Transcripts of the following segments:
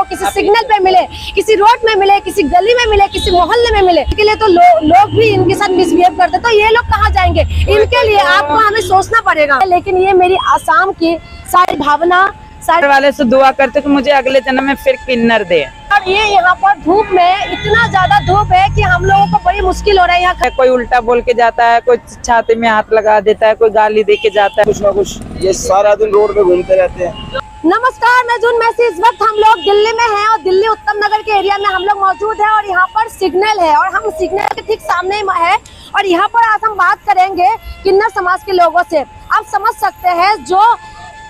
आपको किसी सिग्नल पे मिले, किसी रोड में मिले, किसी गली में मिले, किसी मोहल्ले में मिले, के लिए तो लोग भी इनके साथ मिसबिहेव करते, तो ये लोग कहाँ जाएंगे? इनके लिए आपको हमें सोचना पड़ेगा। लेकिन ये मेरी आसाम की सारी भावना, सारे वाले से दुआ करते कि मुझे अगले जन्म में फिर किन्नर दे। और ये यहाँ पर धूप में, इतना ज्यादा धूप है कि हम लोगों को बड़ी मुश्किल हो रहा है यहाँ। कोई उल्टा बोल के जाता है, कोई छाती में हाथ लगा देता है, कोई गाली दे के जाता है, कुछ ना कुछ ये सारा दिन रोड पे घूमते रहते हैं। नमस्कार, मैं जून मैसी। इस वक्त हम लोग दिल्ली में हैं और दिल्ली उत्तम नगर के एरिया में हम लोग मौजूद हैं और यहाँ पर सिग्नल है और हम सिग्नल के ठीक सामने ही है और यहाँ पर आज हम बात करेंगे किन्नर समाज के लोगों से। आप समझ सकते हैं, जो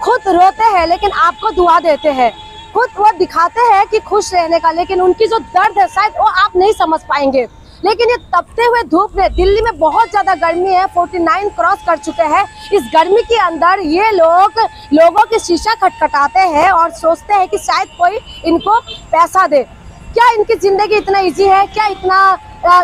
खुद रोते हैं लेकिन आपको दुआ देते हैं, खुद वो दिखाते हैं कि खुश रहने का, लेकिन उनकी जो दर्द है शायद वो आप नहीं समझ पाएंगे। लेकिन ये तपते हुए धूप में, दिल्ली में बहुत ज्यादा गर्मी है, 49 क्रॉस कर चुके हैं। इस गर्मी के अंदर ये लोगों के शीशा खटखटाते हैं और सोचते हैं कि शायद कोई इनको पैसा दे। क्या इनकी जिंदगी इतना इजी है? क्या इतना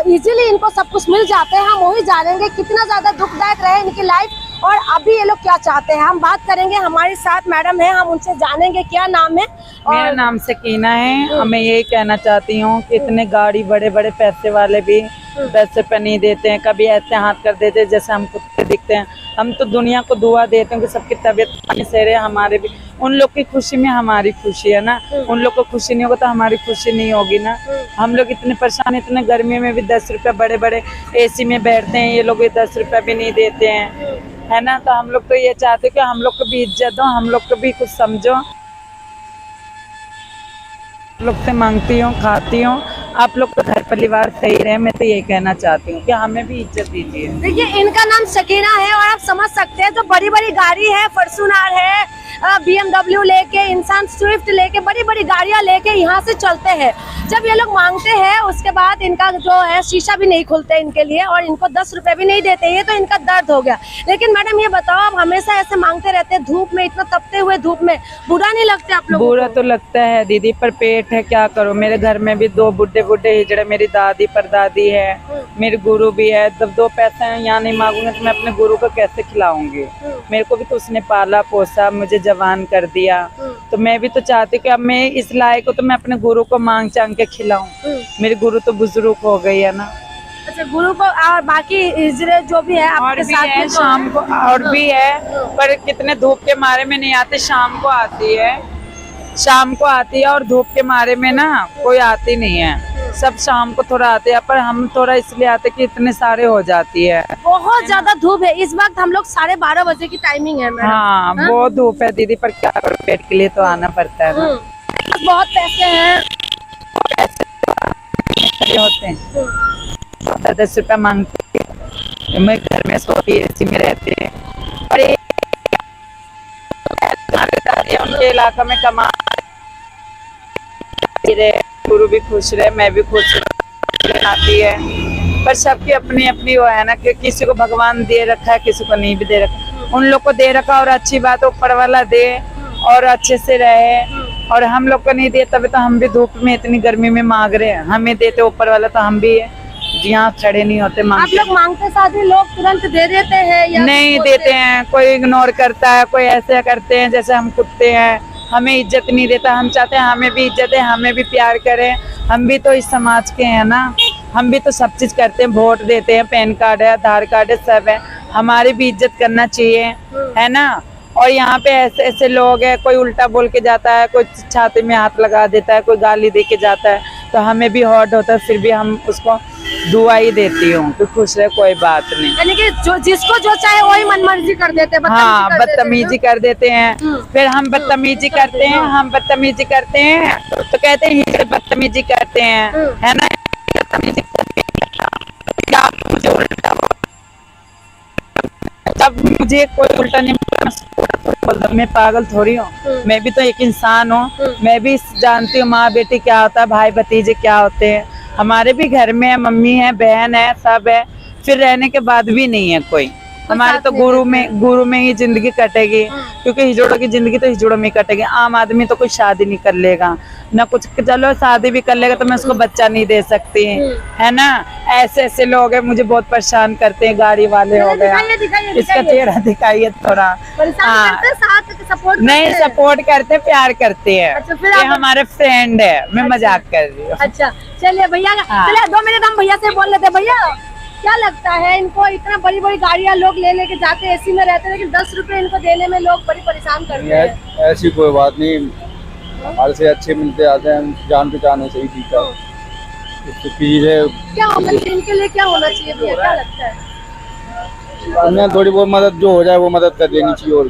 इजीली इनको सब कुछ मिल जाते हैं? हम वही जानेंगे कितना ज्यादा दुखदायक रहे इनकी लाइफ और अभी ये लोग क्या चाहते हैं। हम बात करेंगे, हमारे साथ मैडम है, हम उनसे जानेंगे क्या नाम है। मेरा नाम सकीना है और मैं यही कहना चाहती हूँ कि इतने गाड़ी बड़े बड़े पैसे वाले भी 10 रुपये नहीं देते हैं, कभी ऐसे हाथ कर देते हैं जैसे हम कुत्ते दिखते हैं। हम तो दुनिया को दुआ देते हैं कि सबकी तबीयत सही रहे, हमारे भी। उन लोग की खुशी में हमारी खुशी है ना, उन लोग को खुशी नहीं होगा तो हमारी खुशी नहीं होगी ना। हम लोग इतने परेशान, इतने गर्मी में भी 10 रुपये, बड़े बड़े एसी में बैठते हैं, ये लोग 10 रुपये भी नहीं देते हैं, है ना। तो हम लोग तो ये चाहते हैं कि हम लोग को भी इज्जत दो, हम लोग को भी कुछ समझो। लोग से मांगती हूँ, खाती हूँ, आप लोग का घर परिवार सही रहे, मैं तो ये कहना चाहती हूँ कि हमें भी इज्जत दीजिए। देखिए, इनका नाम सकीना है और आप समझ सकते हैं, जो बड़ी बड़ी गाड़ी है, फॉर्च्यूनर है, BMW लेके, इंसान स्विफ्ट लेके, बड़ी बड़ी गाड़ियां लेके यहाँ से चलते हैं। जब ये लोग मांगते हैं उसके बाद इनका जो है शीशा भी नहीं खुलते इनके लिए और इनको 10 रुपए भी नहीं देते। ये तो इनका दर्द हो गया। लेकिन मैडम ये बताओ, आप हमेशा ऐसे मांगते रहते हैं धूप में, इतना तपते हुए धूप में, बुरा नहीं लगता आप लोगों को? बुरा तो लगता है दीदी, पर पेट है, क्या करो। मेरे घर में भी 2 बुढ़े हिजड़े, मेरी दादी परदादी है, मेरे गुरु भी है। जब 2 पैसे यहाँ नहीं मांगूंगे तो मैं अपने गुरु को कैसे खिलाऊंगी? मेरे को भी तो उसने पाला पोसा, मुझे जवान कर दिया, तो मैं भी तो चाहती कि अब मैं इस लायक को तो मैं अपने गुरु को मांग चांग के खिलाऊं। मेरे गुरु तो बुजुर्ग हो गई है ना। अच्छा, गुरु को और बाकी हिजड़े जो भी है आपके साथ में शाम को और भी है, पर कितने धूप के मारे में नहीं आते, शाम को आती है, शाम को आती है और धूप के मारे में ना कोई आती नहीं है। सब शाम को थोड़ा आते हैं, पर हम थोड़ा इसलिए आते कि इतने सारे हो जाती है। बहुत ज्यादा धूप है इस वक्त। हम लोग 12:30 बजे की टाइमिंग है मैडम। हाँ, बहुत धूप है दीदी, पर क्या करो, पेट के लिए तो आना पड़ता है ना। बहुत पैसे हैं, होते हैं 10 रुपया मांगते हैं, मैं घर में सोती एसी में रहते हैं और उनके इलाका में कमा रहे, गुरु भी खुश रहे, मैं भी खुश आती है। पर सबकी अपनी अपनी वो है ना कि किसी को भगवान दे रखा है, किसी को नहीं भी दे रखा। उन लोग को दे रखा और अच्छी बात ऊपर वाला दे और अच्छे से रहे, और हम लोग को नहीं दे तभी तो हम भी धूप में इतनी गर्मी में मांग रहे हैं। हमें देते ऊपर वाला तो हम भी यहाँ खड़े नहीं होते मांगते। आप लोग मांगते साथ ही लोग तुरंत दे देते हैं या नहीं देते हैं? कोई इग्नोर करता है, कोई ऐसे करते हैं जैसे हम कुत्ते हैं, हमें इज्जत नहीं देता। हम चाहते हैं हमें भी इज्जत है, हमें भी प्यार करें, हम भी तो इस समाज के हैं ना, हम भी तो सब चीज करते हैं, वोट देते हैं, पैन कार्ड है, आधार कार्ड है, सब है, हमारी भी इज्जत करना चाहिए, है ना। और यहाँ पे ऐसे ऐसे लोग हैं, कोई उल्टा बोल के जाता है, कोई छाती में हाथ लगा देता है, कोई गाली दे के जाता है, तो हमें भी हर्ट होता है, फिर भी हम उसको दुआ ही देती हूँ कि खुश रहे, कोई बात नहीं। यानी कि जिसको जो चाहे वही मनमर्जी कर देते हैं। हाँ, बदतमीजी कर देते हैं। फिर हम बदतमीजी करते हैं, बदतमीजी करते हैं तो कहते हैं ये बदतमीजी करते हैं, है ना। बदतमीजी मुझे उल्टा, जब मुझे कोई उल्टा नहीं बोलता, मैं पागल थोड़ी हूँ, मैं भी तो एक इंसान हूँ, मैं भी जानती हूँ माँ बेटी क्या होता है, भाई भतीजे क्या होते हैं। हमारे भी घर में है, मम्मी है, बहन है, सब है, फिर रहने के बाद भी नहीं है कोई। हमारे तो गुरु में ही जिंदगी कटेगी, क्योंकि हिजड़ों की जिंदगी तो हिजड़ों में ही कटेगी। आम आदमी तो कोई शादी नहीं कर लेगा ना कुछ, चलो शादी भी कर लेगा तो मैं उसको बच्चा नहीं दे सकती, है ना। ऐसे ऐसे लोग हैं, मुझे बहुत परेशान करते हैं, गाड़ी वाले हो गए। इसका चेहरा दिखाइए थोड़ा। सपोर्ट नहीं सपोर्ट करते, प्यार करते हैं। अच्छा, फिर ये हमारे फ्रेंड है, मैं मजाक कर रही हूँ। अच्छा चलिए भैया, चलिए 2 मिनट हम भैया से बोल लेते। भैया क्या लगता है, इनको इतना बड़ी बड़ी गाड़ियां लोग ले लेके जाते हैं, एसी में रहते हैं, लेकिन 10 रुपए इनको देने में लोग बड़ी परेशान करते हैं। ऐसी कोई बात नहीं, हमारे से अच्छे मिलते आते हैं, जान पहचान है, सही ठीक है। क्या होना चाहिए इनके लिए, क्या होना चाहिए भैया, क्या लगता है? उन्हें थोड़ी बहुत मदद जो हो जाए वो मदद कर देनी चाहिए, और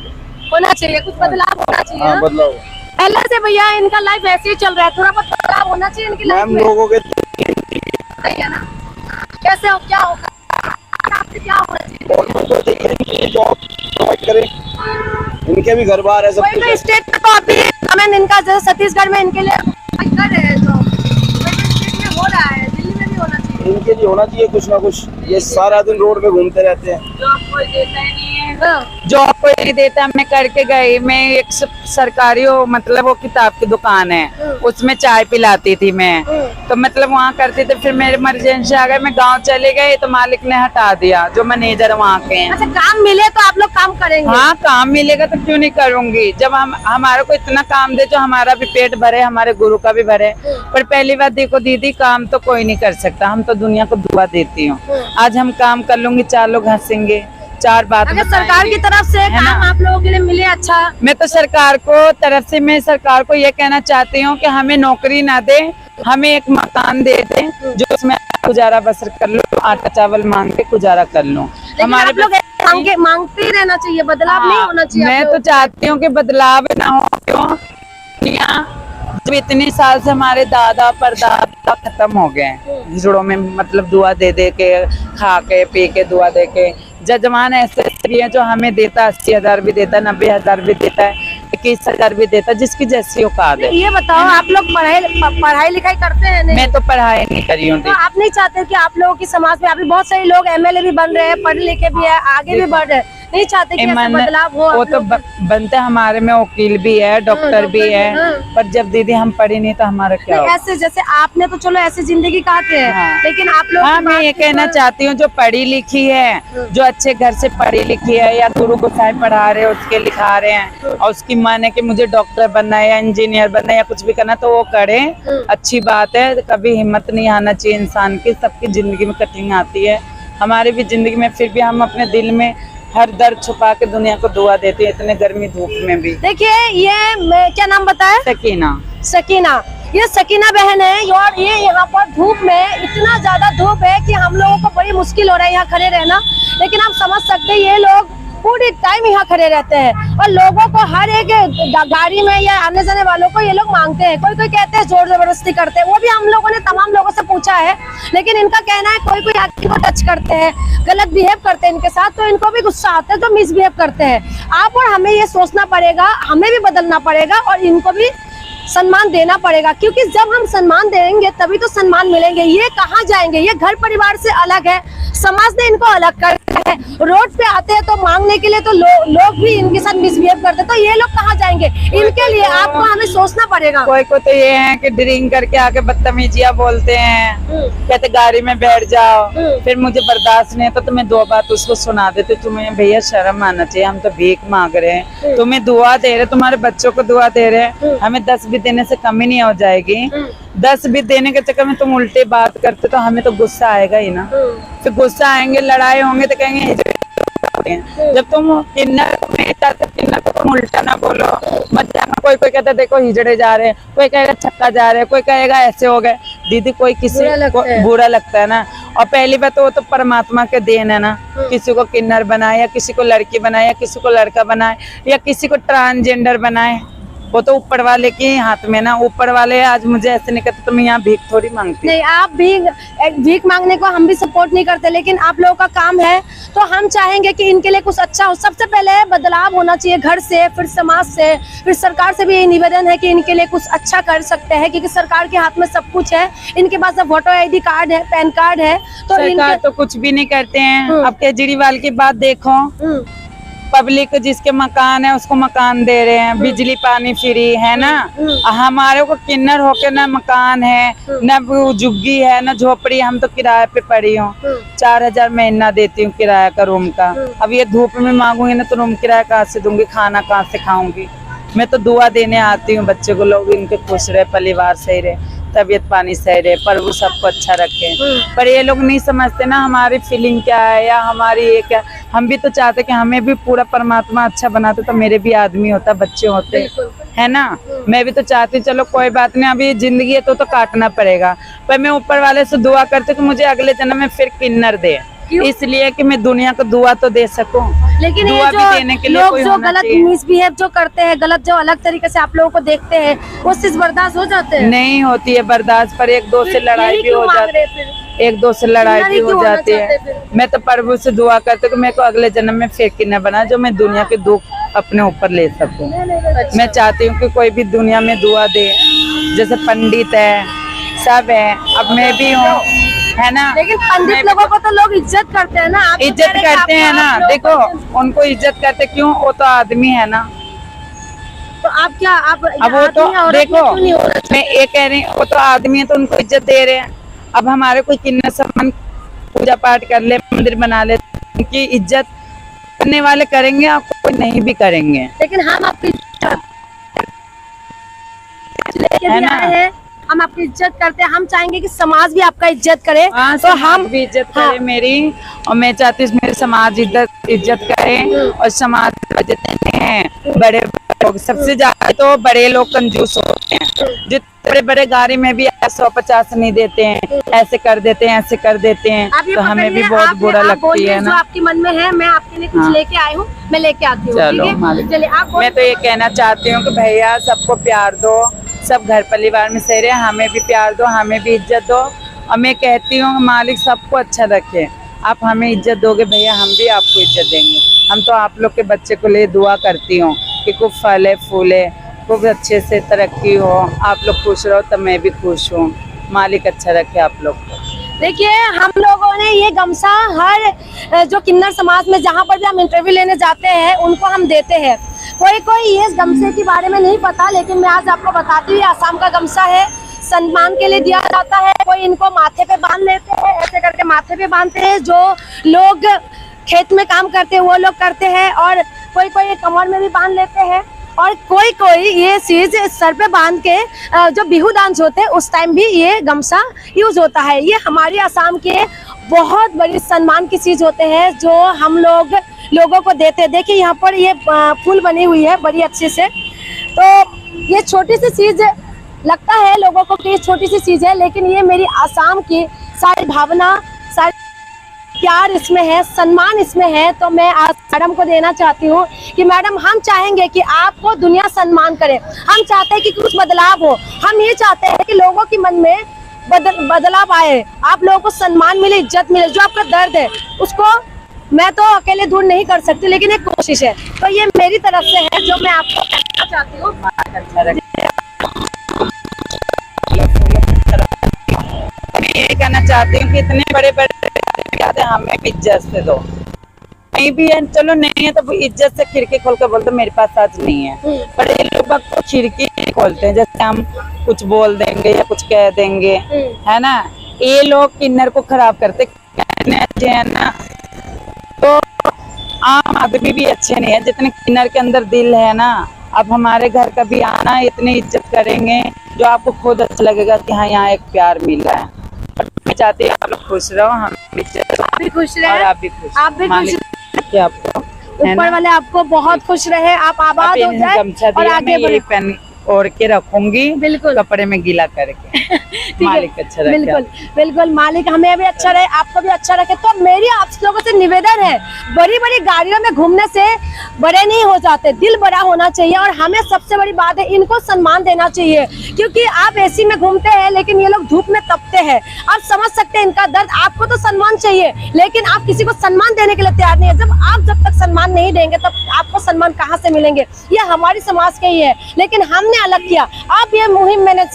होना चाहिए, कुछ बदलाव होना चाहिए। हाँ बदलाव। पहले से भैया इनका लाइफ ऐसे ही चल रहा है, थोड़ा बहुत बदलाव होना चाहिए इनकी लाइफ में। लोगों के सही है ना? कैसे हो, क्या होगा, आपसे क्या होना चाहिए? जॉब करें, इनके भी घर बार है सब कोई कुछ। स्टेट में तो अभी हमें इनका जैसे छत्तीसगढ़ में इनके लिए कर रहे हैं, तो स्टेट में हो रहा है, दिल्ली में भी होना चाहिए। इनके लिए होना चाहिए कुछ ना कुछ। ये सारा दिन रोड पे घूमते रहते हैं। जॉब कोई देता ही नहीं है, हाँ। जॉब कोई नहीं देता। मैं करके गई, मैं एक सरकारी मतलब वो किताब की दुकान है, उसमें चाय पिलाती थी मैं, तो मतलब वहाँ करती थी। फिर मेरे इमरजेंसी आ गए, मैं गांव चले गई तो मालिक ने हटा दिया, जो मैनेजर वहाँ के हैं। अच्छा, काम मिले तो आप लोग काम करेंगे? हाँ काम मिलेगा तो क्यों नहीं करूंगी, जब हम हमारे को इतना काम दे जो हमारा भी पेट भरे, हमारे गुरु का भी भरे। पर पहली बात देखो दीदी, काम तो कोई नहीं कर सकता, हम तो दुनिया को दुआ देती हूँ। आज हम काम कर लूंगी, 4 लोग हंसेंगे, 4 बात अगर सरकार की तरफ से काम आप लोगों के लिए मिले, अच्छा। मैं तो सरकार को तरफ से मैं सरकार को ये कहना चाहती हूँ कि हमें नौकरी ना दे, हमें एक मकान दे दे जो उसमें गुजारा बसर कर लो, आटा चावल मांग के गुजारा कर लो। हमारे लोग मांगते ही रहना चाहिए, बदलाव नहीं होना चाहिए। मैं तो चाहती हूँ कि बदलाव ना हो। क्यों? जब इतने साल से हमारे दादा परदादा खत्म हो गए हिजड़ों में, मतलब दुआ दे दे के, खा के पी के दुआ दे के। जजमान ऐसे भी है जो हमें देता 80,000 भी देता, 90,000 भी देता है, 21,000 भी देता, जिसकी जैसी औकात है। ये बताओ, आप लोग पढ़ाई लिखाई करते हैं? नहीं। मैं तो पढ़ाई नहीं करी हूँ। तो आप नहीं चाहते कि आप लोगों की समाज में, अभी बहुत सारे लोग MLA भी बन रहे हैं, पढ़े लिखे भी है, आगे भी बढ़ रहे हैं, नहीं चाहते कि ऐसा बदलाव हो? वो तो बनते, हमारे में वकील भी है, डॉक्टर भी है, पर जब दीदी हम पढ़ी नहीं तो हमारा क्या होगा? ऐसे जैसे आपने तो चलो ऐसी जिंदगी काटे है, हाँ। लेकिन आप लोग, हाँ मैं ये कहना चाहती हूँ, जो पढ़ी लिखी है, जो अच्छे घर से पढ़ी लिखी है, या गुरु गोसाई पढ़ा रहे हैं, उसके लिखा रहे हैं, और उसकी मन है कि मुझे डॉक्टर बनना है या इंजीनियर बनना है या कुछ भी करना, तो वो करे, अच्छी बात है। कभी हिम्मत नहीं आना चाहिए इंसान की, सबकी जिंदगी में कठिनाई आती है, हमारी भी जिंदगी में, फिर भी हम अपने दिल में हर दर्द छुपा के दुनिया को दुआ देते हैं, इतने गर्मी धूप में भी। देखिए ये क्या नाम बताया? सकीना। सकीना, ये सकीना बहन है, और ये यहाँ पर धूप में, इतना ज्यादा धूप है कि हम लोगों को बड़ी मुश्किल हो रहा है यहाँ खड़े रहना, लेकिन आप समझ सकते हैं ये लोग पूरी टाइम यहाँ खड़े रहते हैं, और लोगों को हर एक गाड़ी में या आने जाने वालों को ये लोग मांगते हैं। कोई कोई कहते हैं जोर जबरदस्ती करते हैं, वो भी हम लोगों ने तमाम लोगों से पूछा है, लेकिन इनका कहना है कोई कोई आदमी को टच करते हैं, गलत बिहेव करते हैं इनके साथ, तो इनको भी गुस्सा आता है, तो मिसबिहेव करते हैं। आप और हमें ये सोचना पड़ेगा, हमें भी बदलना पड़ेगा, और इनको भी सम्मान देना पड़ेगा, क्योंकि जब हम सम्मान देंगे तभी तो सम्मान मिलेंगे। ये कहाँ जाएंगे? ये घर परिवार से अलग है, समाज ने इनको अलग कर दिया है। रोड पे आते हैं तो मांगने के लिए, तो लोग भी इनके साथ मिसबिहेव करते हैं, तो ये लोग कहाँ जाएंगे? इनके लिए आपको हमें सोचना पड़ेगा। कोई को तो ये है कि ड्रिंक करके आके बदतमीजियां बोलते हैं, कहते गाड़ी में बैठ जाओ, फिर मुझे बर्दाश्त नहीं है तो मैं 2 बात उसको सुना देते, तुम्हें भैया शर्म आना चाहिए, हम तो भीख मांग रहे हैं, तुम्हें दुआ दे रहे, तुम्हारे बच्चों को दुआ दे रहे, हमें 10 भी देने से कमी नहीं हो जाएगी। 10 भी देने के चक्कर में तुम उल्टे बात करते तो हमें तो गुस्सा आएगा ही ना। फिर गुस्सा आएंगे, लड़ाई होंगे तो कहेंगे जब तुम किन्नर तो तुम उल्टा ना बोलो, मत जाना। कोई कोई कहता देखो हिजड़े जा रहे हैं, कोई कहेगा छक्का जा रहे हैं, कोई कहेगा ऐसे हो गए। दीदी कोई किसी को बुरा लगता है ना, और पहली बात तो वो तो परमात्मा के देन है ना, किसी को किन्नर बनाए या किसी को लड़की बनाए या किसी को लड़का बनाए या किसी को ट्रांसजेंडर बनाए, वो तो ऊपर वाले के हाथ में ना, ऊपर वाले आज मुझे ऐसे नहीं कहते तो मैं यहाँ भीख थोड़ी मांगती। नहीं, आप भीख मांगने को हम भी सपोर्ट नहीं करते, लेकिन आप लोगों का काम है तो हम चाहेंगे कि इनके लिए कुछ अच्छा हो। सबसे पहले बदलाव होना चाहिए घर से, फिर समाज से, फिर सरकार से भी यही निवेदन है कि इनके लिए कुछ अच्छा कर सकते हैं, क्योंकि सरकार के हाथ में सब कुछ है। इनके पास अब वोटर ID कार्ड है, पैन कार्ड है, तो सरकार तो कुछ भी नहीं करते हैं। अब केजरीवाल की बात देखो, पब्लिक जिसके मकान है उसको मकान दे रहे हैं, बिजली पानी फ्री है ना। हमारे को किन्नर होके ना मकान है, न झुग्गी है, न झोपड़ी, हम तो किराए पे पड़ी हूँ। 4000 महीना देती हूँ किराया का रूम का। अब ये धूप में मांगूंगी ना तो रूम किराया कहाँ से दूंगी, खाना कहाँ से खाऊंगी। मैं तो दुआ देने आती हूँ बच्चे को, लोग इनके खुश रहे, परिवार सही रहे, तबीयत पानी सही रहे, प्रभु सबको अच्छा रखे। पर ये लोग नहीं समझते ना हमारी फीलिंग क्या है या हमारी ये क्या। हम भी तो चाहते कि हमें भी पूरा परमात्मा अच्छा बनाते तो मेरे भी आदमी होता, बच्चे होते, है ना। मैं भी तो चाहती, चलो कोई बात नहीं, अभी जिंदगी है तो काटना पड़ेगा। पर मैं ऊपर वाले से दुआ करती हूँ कि मुझे अगले जन्म में फिर किन्नर दे, इसलिए कि मैं दुनिया को दुआ तो दे सकूं। लेकिन दुआ ये भी जो देने के लिए लोग कोई जो होना गलत चाहिए। मिसबिहेव जो करते हैं, गलत जो अलग तरीके से आप लोगों को देखते हैं, वो चीज बर्दाश्त हो जाते हैं? नहीं होती है बर्दाश्त, पर एक दो से लड़ाई भी हो जाती है, एक दो से लड़ाई भी हो जाती है। मैं तो प्रभु से दुआ करती हूँ कि मेरे को अगले जन्म में फिर किन्नर बना, जो मैं दुनिया के दुख अपने ऊपर ले सकूं। मैं चाहती हूँ कि कोई भी दुनिया में दुआ दे, जैसे पंडित है, सब है, अब मैं भी हूँ, है ना। लेकिन पंडित लोगों को तो लोग इज्जत करते हैं ना, आप इज्जत करते हैं ना, देखो उनको इज्जत करते क्यों, वो तो आदमी है ना। तो आप क्या, आप अब वो तो देखो, मैं ये कह रही हूँ, वो तो आदमी है तो उनको इज्जत दे रहे हैं। अब हमारे कोई किन्नर सम्मान पूजा पाठ कर ले, मंदिर बना ले, उनकी इज्जत करने वाले करेंगे और कोई नहीं भी करेंगे, लेकिन हम आपकी लेके भी आए हैं, हम आपकी इज्जत करते हैं। हम चाहेंगे कि समाज भी आपका इज्जत करे, तो हम भी इज्जत करे मेरी, और मैं चाहती हूँ मेरे समाज इज्जत करे। और समाज हैं बड़े लोग, सबसे ज्यादा तो बड़े लोग कंजूस होते हैं। जितने बड़े बड़े गाड़ी में भी 150 नहीं देते हैं, ऐसे कर देते हैं, ऐसे कर देते हैं, तो हमें भी बहुत बुरा लगती है जो ना। आपके मन में है, मैं आपके लिए कुछ लेके आई हूँ, मैं लेके आती हूँ। चलो, चलिए, आप मैं तो ये कहना चाहती हूँ कि भैया सबको प्यार दो, सब घर परिवार में सही रहे, हमें भी प्यार दो, हमें भी इज्जत दो। और मैं कहती हूँ मालिक सबको अच्छा रखे, आप हमें इज्जत दोगे भैया, हम भी आपको इज्जत देंगे। हम तो आप लोग के बच्चे को लिए दुआ करती हूँ कि खूब फले फूले, खूब अच्छे से तरक्की हो, आप लोग खुश रहो तब मैं भी खुश हूँ। मालिक अच्छा रखे आप लोग को। देखिए, हम लोगों ने ये गमछा हर जो किन्नर समाज में जहाँ पर भी हम इंटरव्यू लेने जाते हैं उनको हम देते हैं। कोई ये गमछे के बारे में नहीं पता, लेकिन मैं आज आपको बताती हूँ, आसाम का गमछा है, सम्मान के लिए दिया जाता है। कोई इनको माथे पे बांध लेते हैं, ऐसे करके माथे पे बांधते हैं, जो लोग खेत में काम करते हैं वो लोग करते हैं, और कोई कमर में भी बांध लेते हैं, और कोई ये चीज सर पे बांध के जो बिहू डांस होते हैं उस टाइम भी ये गमछा यूज होता है। ये हमारी असम के बहुत बड़ी सम्मान की चीज होते हैं जो हम लोगों को देते हैं। देखिए यहाँ पर ये फूल बनी हुई है बड़ी अच्छे से, तो ये छोटी सी चीज लगता है लोगों को कि ये छोटी सी चीज है, लेकिन ये मेरी असम की सारी भावना, सारी प्यार इसमें है, सम्मान इसमें है। तो मैं आज मैडम को देना चाहती हूँ कि मैडम, हम चाहेंगे कि आपको दुनिया सम्मान करे, हम चाहते हैं कि कुछ बदलाव हो, हम ये चाहते हैं कि लोगों के मन में बदलाव आए, आप लोगों को सम्मान मिले, इज्जत मिले। जो आपका दर्द है उसको मैं तो अकेले दूर नहीं कर सकती, लेकिन एक कोशिश है, तो ये मेरी तरफ से है जो मैं आपको कहना चाहती हूँ। मैं ये कहना चाहती हूँ कि इतने बड़े बड़े हमें भी इज्जत से दो। नहीं भी है, चलो नहीं है तो इज्जत से खिड़की खोल कर बोलते मेरे पास आज नहीं है, पर ये लोग तो खिड़की नहीं खोलते हैं, जैसे हम कुछ बोल देंगे या कुछ कह देंगे, है ना। ये लोग किन्नर को खराब करते अच्छे है ना, तो आम आदमी भी अच्छे नहीं है, जितने किन्नर के अंदर दिल है ना। अब हमारे घर का भी आना, इतनी इज्जत करेंगे जो आपको खुद अच्छा लगेगा कि हाँ यहाँ एक प्यार मिल रहा है। मैं चाहती हूँ आप लोग खुश रहो, हम भी खुश रहे, और आप भी खुश, आप भी खुश, क्या आपको ऊपर वाले आपको बहुत खुश रहे, आप आबाद हो जाए और आगे बढ़े। ओढ़ के रखूंगी, बिल्कुल। कपड़े में गीला करके। ठीक है। मालिक अच्छा रखे। बिल्कुल बिल्कुल, मालिक हमें भी अच्छा रहे, आपको भी अच्छा रखे। तो मेरी आप लोगों से निवेदन है, बड़ी बड़ी गाड़ियों में घूमने से बड़े नहीं हो जाते, दिल बड़ा होना चाहिए। और हमें सबसे बड़ी बात है, इनको सम्मान देना चाहिए, क्योंकि आप एसी में घूमते हैं लेकिन ये लोग धूप में तपते हैं। आप समझ सकते हैं इनका दर्द। आपको तो सम्मान चाहिए, लेकिन आप किसी को सम्मान देने के लिए तैयार नहीं है। जब तक सम्मान नहीं देंगे तब आपको सम्मान कहाँ से मिलेंगे? ये हमारी समाज के ही है, लेकिन हमने अलग किया। अब ये मुहिम मैंने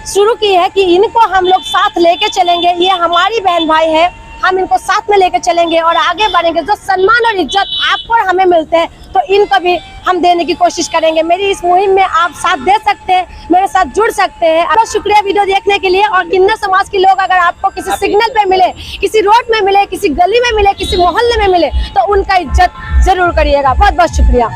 शुरू की है कि इनको हम लोग साथ लेके चलेंगे। ये हमारी बहन भाई है, हम इनको साथ में लेके चलेंगे और आगे बढ़ेंगे। जो सम्मान और इज्जत आपको और हमें मिलते हैं, तो इनको भी हम देने की कोशिश करेंगे। मेरी इस मुहिम में आप साथ दे सकते हैं, मेरे साथ जुड़ सकते हैं। बहुत शुक्रिया वीडियो देखने के लिए। और किन्नर समाज के लोग अगर आपको किसी सिग्नल पे मिले, किसी रोड में मिले, किसी गली में मिले, किसी मोहल्ले में मिले, तो उनका इज्जत जरूर करिएगा। बहुत बहुत शुक्रिया।